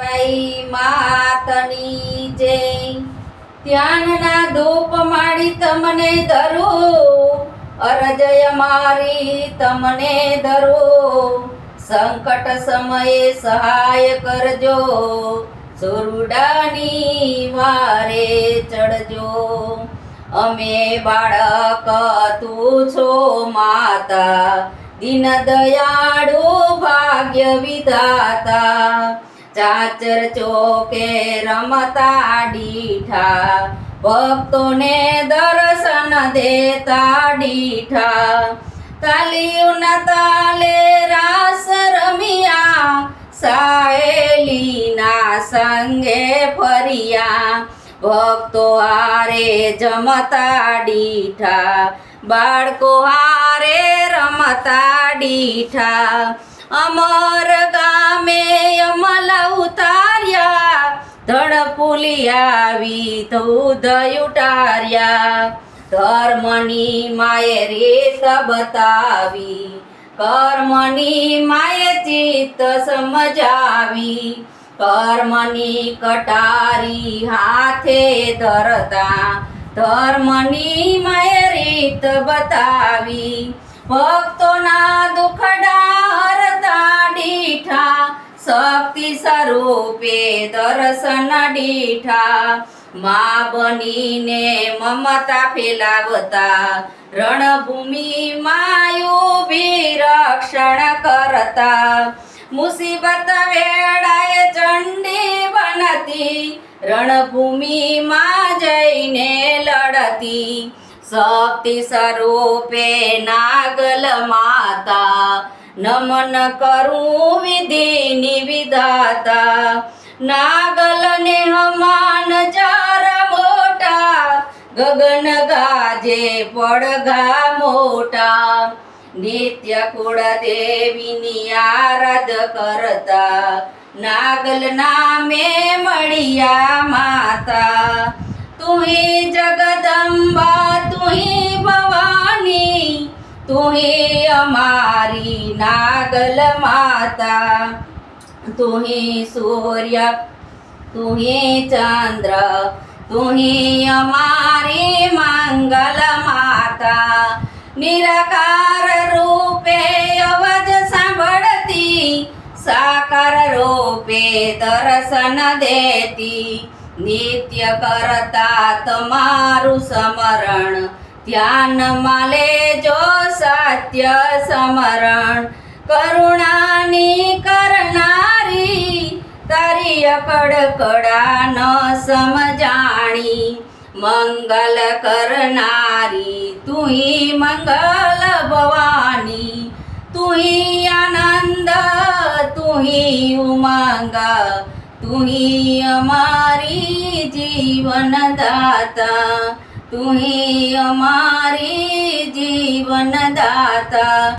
કઈ માતની જય ધ્યાનના ધૂપ માડી તમને ધરું અરજય મારી તમને ધરું સંકટ સમયે સહાય કરજો સુરડાની વારે ચડજો અમે બાળક તું છો માતા દીન દયાળુ ભાગ્ય વિધાતા ચાચર ચોકે રમતા ડીઠા ભક્તોને દર્શન દેતા ડીઠા તાલીઓના તાલે રાસ રમિયા સાહેલીના સંગે ફર્યા ભક્તો હારે જમતા ડીઠા બાળકો હારે રમતા ડીઠા અમર ગામે અમલા ઉતાર્યા ધડ ફૂલી આવી તો ઉદય ઉટાર્યા ધર્મની માએ રીત બતાવી કર્મની માએ ચિત્ત સમજાવી કર્મની કટારી હાથે ધરતા ધર્મની માએ રીત બતાવી ભક્તોના દુખડા હરતા ડીઠા શક્તિ સ્વરૂપે દર્શન ડીઠા મા બનીને મમતા ફેલાવતા રણભૂમિ માયુભી રક્ષણ કરતા મુસીબત વેળાએ ચંડી બનતી રણભૂમિમાં જઈને લડતી શક્તિ સ્વરૂપે નાગલ માતા નમન કરું વિધિની વિધાતા નાગલને હમાન જરા મોટા ગગન ગાજે પડઘા મોટા નિત્ય કુળ દેવીની આરાધ કરતા નાગલ નામે મળ્યા માતા તુહી જગદંબા તુહી ભવાની તુહી અમારી નાગલ માતા તુહી સૂર્ય તુહી ચંદ્ર તુહી અમારી મંગલ માતા નિરાકાર રૂપે અવાજ સાંભળતી સાકાર રૂપે દર્શન દેતી નિત્ય કરતા તમારું સ્મરણ ધ્યાનમાં લેજો સત્ય સમરણ કરુણાની કરનારી તારી કડકડા ન સમજાણી મંગલ કરનારી તુહી મંગલ ભવાની તુહી આનંદ તુહી ઉમંગ તુહી અમારી જીવનદાતા તુહી અમારી જીવનદાતા।